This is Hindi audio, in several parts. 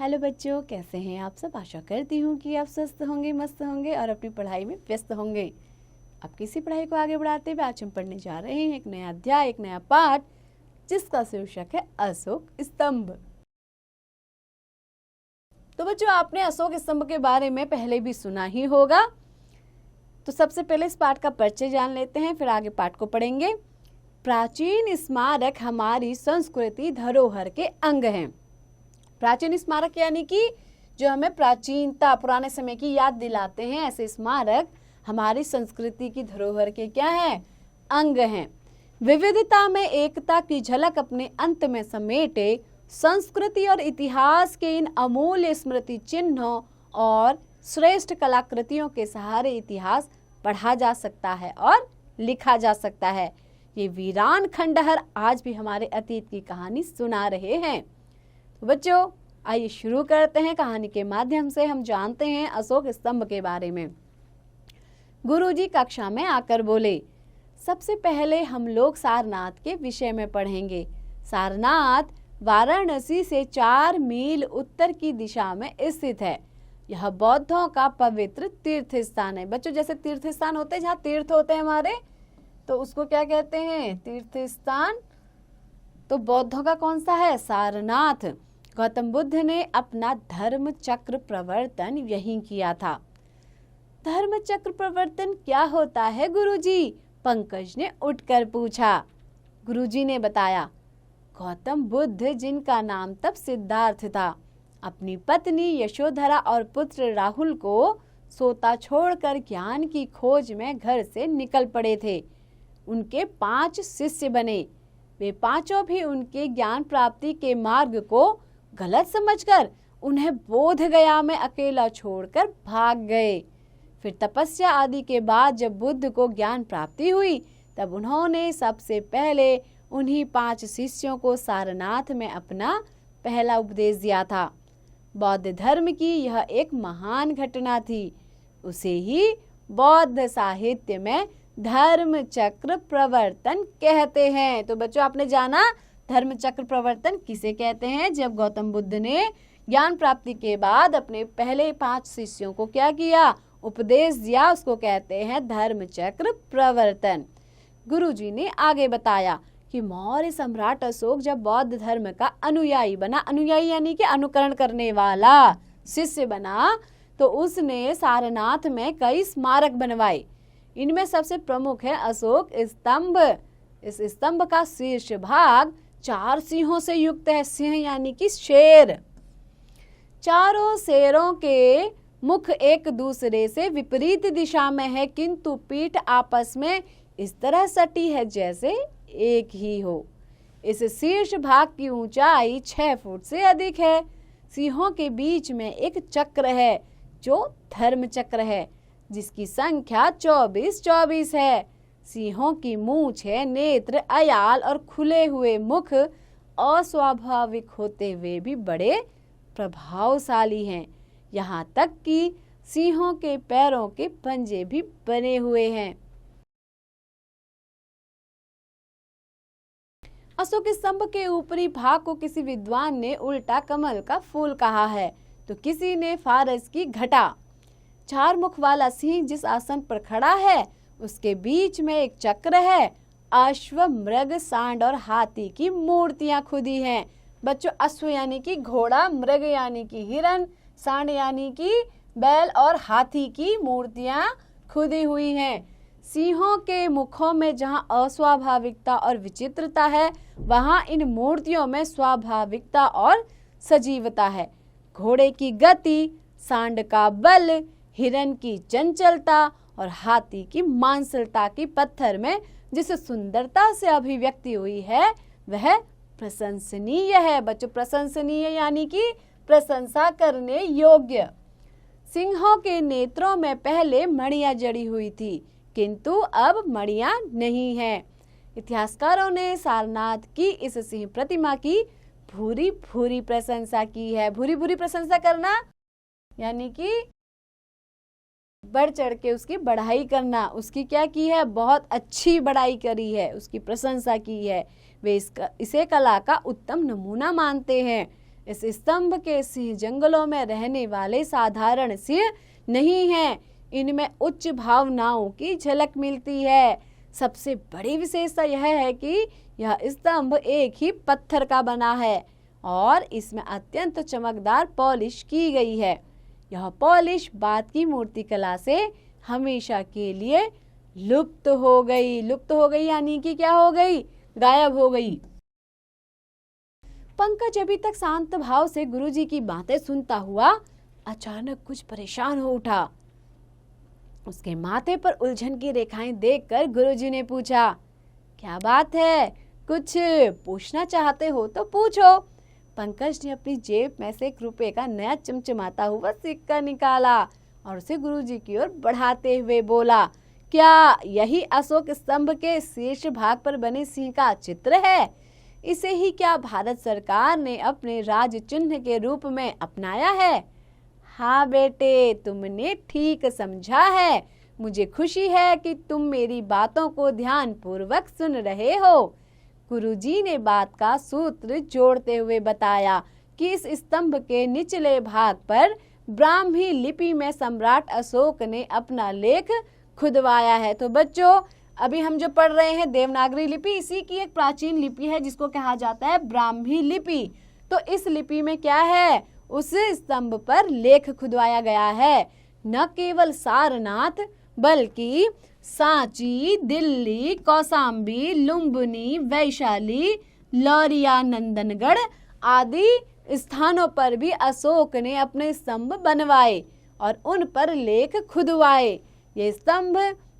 हेलो बच्चों, कैसे हैं आप सब। आशा करती हूँ कि आप स्वस्थ होंगे, मस्त होंगे और अपनी पढ़ाई में व्यस्त होंगे। अब किसी पढ़ाई को आगे बढ़ाते हुए आज हम पढ़ने जा रहे हैं एक नया अध्याय, एक नया पाठ, जिसका शीर्षक है अशोक स्तंभ। तो बच्चों, आपने अशोक स्तंभ के बारे में पहले भी सुना ही होगा। तो सबसे पहले इस पाठ का परिचय जान लेते हैं, फिर आगे पाठ को पढ़ेंगे। प्राचीन स्मारक हमारी संस्कृति धरोहर के अंग हैं। प्राचीन स्मारक यानी कि जो हमें प्राचीनता, पुराने समय की याद दिलाते हैं, ऐसे स्मारक हमारी संस्कृति की धरोहर के क्या हैं? अंग हैं। विविधता में एकता की झलक अपने अंत में समेटे संस्कृति और इतिहास के इन अमूल्य स्मृति चिन्हों और श्रेष्ठ कलाकृतियों के सहारे इतिहास पढ़ा जा सकता है और लिखा जा सकता है। ये वीरान खंडहर आज भी हमारे अतीत की कहानी सुना रहे हैं। तो बच्चों, आइए शुरू करते हैं। कहानी के माध्यम से हम जानते हैं अशोक स्तंभ के बारे में। गुरुजी कक्षा में आकर बोले, सबसे पहले हम लोग सारनाथ के विषय में पढ़ेंगे। सारनाथ वाराणसी से 4 मील उत्तर की दिशा में स्थित है। यह बौद्धों का पवित्र तीर्थ स्थान है। बच्चों, जैसे तीर्थ स्थान होते हैं, जहाँ तीर्थ होते हैं हमारे, तो उसको क्या कहते हैं? तीर्थ स्थान। तो बौद्धों का कौन सा है? सारनाथ। गौतम बुद्ध ने अपना धर्म चक्र प्रवर्तन यहीं किया था। धर्म चक्र प्रवर्तन क्या होता है गुरुजी? पंकज ने उठकर पूछा। गुरुजी ने बताया, गौतम बुद्ध, जिनका नाम तब सिद्धार्थ था, अपनी पत्नी यशोधरा और पुत्र राहुल को सोता छोड़कर ज्ञान की खोज में घर से निकल पड़े थे। उनके 5 शिष्य बने। वे पांचों भी उनके ज्ञान प्राप्ति के मार्ग को गलत समझकर उन्हें बोध गया में अकेला छोड़कर भाग गए। फिर तपस्या आदि के बाद जब बुद्ध को ज्ञान प्राप्ति हुई, तब उन्होंने सबसे पहले उन्हीं 5 शिष्यों को सारनाथ में अपना पहला उपदेश दिया था। बौद्ध धर्म की यह एक महान घटना थी। उसे ही बौद्ध साहित्य में धर्म चक्र प्रवर्तन कहते हैं। तो बच्चों, आपने जाना धर्म चक्र प्रवर्तन किसे कहते हैं? जब गौतम बुद्ध ने ज्ञान प्राप्ति के बाद अपने पहले 5 शिष्यों को क्या किया? उपदेश दिया, उसको कहते हैं धर्म चक्र प्रवर्तन। गुरुजी ने आगे बताया कि मौर्य सम्राट अशोक जब बौद्ध धर्म का अनुयायी बना, अनुयायी यानी कि अनुकरण करने वाला शिष्य बना, तो उसने सारनाथ में कई स्मारक बनवाए। इनमें सबसे प्रमुख है अशोक स्तंभ। इस स्तंभ का शीर्ष भाग 4 सिंहों से युक्त है। सिंह यानी कि शेर। चारों शेरों के मुख एक दूसरे से विपरीत दिशा में है, किंतु पीठ आपस में इस तरह सटी है जैसे एक ही हो। इस शीर्ष भाग की ऊंचाई 6 फुट से अधिक है। सिंहों के बीच में एक चक्र है जो धर्म चक्र है, जिसकी संख्या 24 है। सिंहों की मूंछें, नेत्र, अयाल और खुले हुए मुख अस्वाभाविक होते हुए भी बड़े प्रभावशाली हैं। यहाँ तक कि सिंहों के पैरों के पंजे भी बने हुए हैं। अशोक स्तंभ के ऊपरी भाग को किसी विद्वान ने उल्टा कमल का फूल कहा है, तो किसी ने फारस की घटा। 4 मुख वाला सिंह जिस आसन पर खड़ा है, उसके बीच में एक चक्र है। अश्व, मृग, सांड और हाथी की मूर्तियां खुदी हैं। बच्चों, अश्व यानी कि घोड़ा, मृग यानी कि हिरण, सांड यानी कि बैल और हाथी की मूर्तियां खुदी हुई हैं। सिंहों के मुखों में जहां अस्वाभाविकता और विचित्रता है, वहां इन मूर्तियों में स्वाभाविकता और सजीवता है। घोड़े की गति, सांड का बल, हिरण की चंचलता और हाथी की मांसलता की पत्थर में जिस सुंदरता से अभिव्यक्ति हुई है, वह प्रशंसनीय है। बच्चों, प्रशंसनीय यानी कि प्रशंसा करने योग्य। सिंहों के नेत्रों में पहले मणियां जड़ी हुई थी, किंतु अब मणियां नहीं हैं। इतिहासकारों ने सारनाथ की इस सिंह प्रतिमा की भूरी भूरी प्रशंसा की है। भूरी भूरी प्रशंसा करना यानी कि बढ़ चढ़ के उसकी बढ़ाई करना। उसकी क्या की है? बहुत अच्छी बढ़ाई करी है, उसकी प्रशंसा की है। वे इसे कला का उत्तम नमूना मानते हैं। इस स्तंभ के सिंह जंगलों में रहने वाले साधारण सिंह नहीं हैं। इनमें उच्च भावनाओं की झलक मिलती है। सबसे बड़ी विशेषता यह है कि यह स्तंभ एक ही पत्थर का बना है और इसमें अत्यंत चमकदार पॉलिश की गई है। यह पॉलिश बाद की मूर्तिकला से हमेशा के लिए लुप्त हो गई यानी कि क्या हो गई? गायब हो गई। पंकज अभी तक शांत भाव से गुरुजी की बातें सुनता हुआ अचानक कुछ परेशान हो उठा। उसके माथे पर उलझन की रेखाएं देखकर गुरुजी ने पूछा, क्या बात है? कुछ पूछना चाहते हो तो पूछो। पंकज ने अपनी जेब में से 1 रुपए का नया चमचमाता हुआ सिक्का निकाला और उसे गुरुजी की ओर बढ़ाते हुए बोला, क्या यही अशोक स्तंभ के शीर्ष भाग पर बने सिंह का चित्र है? इसे ही क्या भारत सरकार ने अपने राज चिन्ह के रूप में अपनाया है? हाँ बेटे, तुमने ठीक समझा है। मुझे खुशी है कि तुम मेरी बातों को ध्यान पूर्वक सुन रहे हो। गुरुजी ने बात का सूत्र जोड़ते हुए बताया कि इस स्तंभ के निचले भाग पर ब्राह्मी लिपि में सम्राट अशोक ने अपना लेख खुदवाया है। तो बच्चों, अभी हम जो पढ़ रहे हैं देवनागरी लिपि, इसी की एक प्राचीन लिपि है जिसको कहा जाता है ब्राह्मी लिपि। तो इस लिपि में क्या है? उस स्तंभ पर लेख खुदवाया गया है। न केवल सारनाथ बल्कि सांची, दिल्ली, कौशाम्बी, लुम्बिनी, वैशाली, लौरिया, नंदनगढ़ आदि स्थानों पर भी अशोक ने अपने स्तंभ बनवाए और उन पर लेख खुदवाए। ये स्तंभ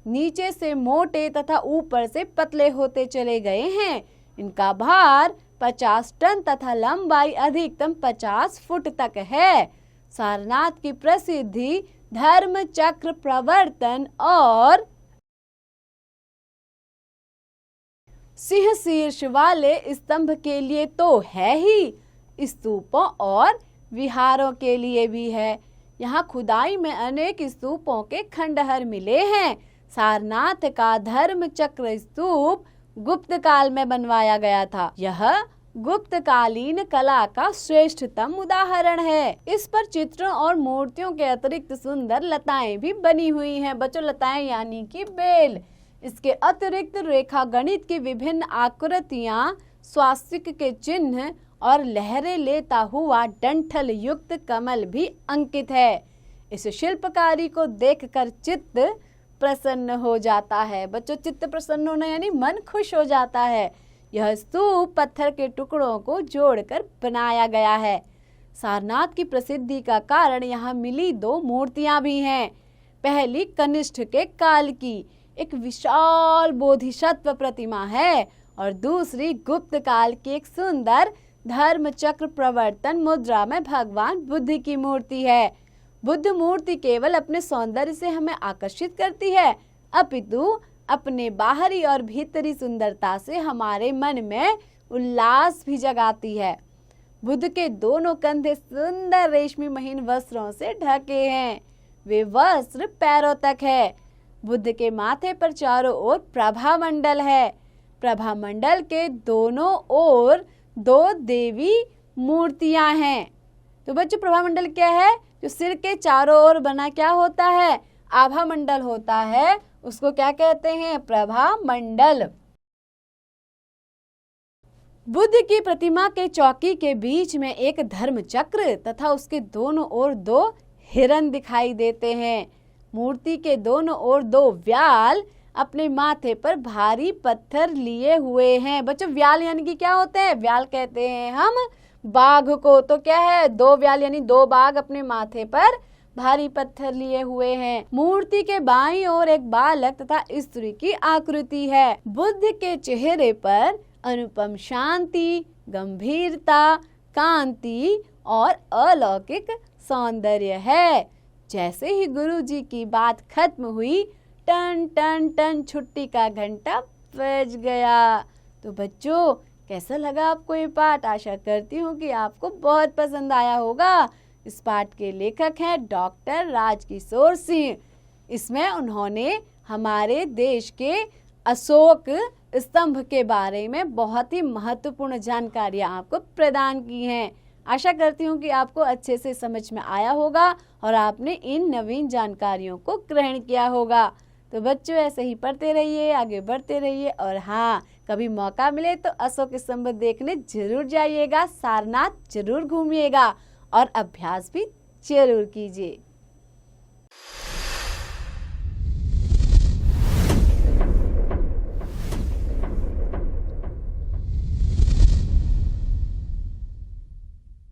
नीचे से मोटे तथा ऊपर से पतले होते चले गए हैं। इनका भार 50 टन तथा लंबाई अधिकतम 50 फुट तक है। सारनाथ की प्रसिद्धि धर्म चक्र प्रवर्तन और सिंह शीर्ष वाले स्तंभ के लिए तो है ही, स्तूपों और विहारों के लिए भी है। यहाँ खुदाई में अनेक स्तूपों के खंडहर मिले हैं। सारनाथ का धर्म चक्र स्तूप गुप्त काल में बनवाया गया था। यह गुप्तकालीन कला का श्रेष्ठतम उदाहरण है। इस पर चित्रों और मूर्तियों के अतिरिक्त सुंदर लताएं भी बनी हुई हैं। बच्चों, लताएं यानी कि बेल। इसके अतिरिक्त रेखा गणित की विभिन्न आकृतियां, स्वास्तिक के चिन्ह और लहरें लेता हुआ डंठल युक्त कमल भी अंकित है। इस शिल्पकारी को देखकर चित्त प्रसन्न हो जाता है। बच्चों, चित्त प्रसन्न होना यानी मन खुश हो जाता है। यह स्तूप पत्थर के टुकड़ों को जोड़कर बनाया गया है। सारनाथ की प्रसिद्धि का कारण यहाँ मिली 2 मूर्तियां भी हैं। पहली कनिष्ठ के काल की एक विशाल बोधिसत्व प्रतिमा है और दूसरी गुप्त काल की एक सुंदर धर्म चक्र प्रवर्तन मुद्रा में भगवान बुद्ध की मूर्ति है। बुद्ध मूर्ति केवल अपने सौंदर्य से हमें आकर्षित करती है, अपितु अपने बाहरी और भीतरी सुंदरता से हमारे मन में उल्लास भी जगाती है। बुद्ध के दोनों कंधे सुंदर रेशमी महीन वस्त्रों से ढके हैं। वे वस्त्र पैरों तक है। बुद्ध के माथे पर चारों ओर प्रभा मंडल है। प्रभा मंडल के दोनों ओर 2 देवी मूर्तियां हैं। तो बच्चों, प्रभा मंडल क्या है? जो सिर के चारों ओर बना क्या होता है? आभा मंडल होता है। उसको क्या कहते हैं? प्रभा मंडल। बुद्ध की प्रतिमा के चौकी के बीच में एक धर्म चक्र तथा उसके दोनों ओर 2 हिरण दिखाई देते हैं। मूर्ति के दोनों ओर 2 व्याल अपने माथे पर भारी पत्थर लिए हुए हैं। बच्चों, व्याल यानी कि क्या होते हैं? व्याल कहते हैं हम बाघ को। तो क्या है? 2 व्याल यानी 2 बाघ अपने माथे पर भारी पत्थर लिए हुए हैं। मूर्ति के बाईं ओर एक बालक तथा स्त्री की आकृति है। बुद्ध के चेहरे पर अनुपम शांति, गंभीरता, कांति और अलौकिक सौंदर्य है। जैसे ही गुरुजी की बात खत्म हुई, टन टन टन छुट्टी का घंटा बज गया। तो बच्चों, कैसा लगा आपको ये पाठ? आशा करती हूँ कि आपको बहुत पसंद आया होगा। इस पाठ के लेखक हैं डॉक्टर राजकिशोर सिंह। इसमें उन्होंने हमारे देश के अशोक स्तंभ के बारे में बहुत ही महत्वपूर्ण जानकारियाँ आपको प्रदान की हैं। आशा करती हूँ कि आपको अच्छे से समझ में आया होगा और आपने इन नवीन जानकारियों को ग्रहण किया होगा। तो बच्चों ऐसे ही पढ़ते रहिए, आगे बढ़ते रहिए और हाँ, कभी मौका मिले तो अशोक स्तंभ देखने जरूर जाइएगा, सारनाथ जरूर घूमिएगा और अभ्यास भी जरूर कीजिए।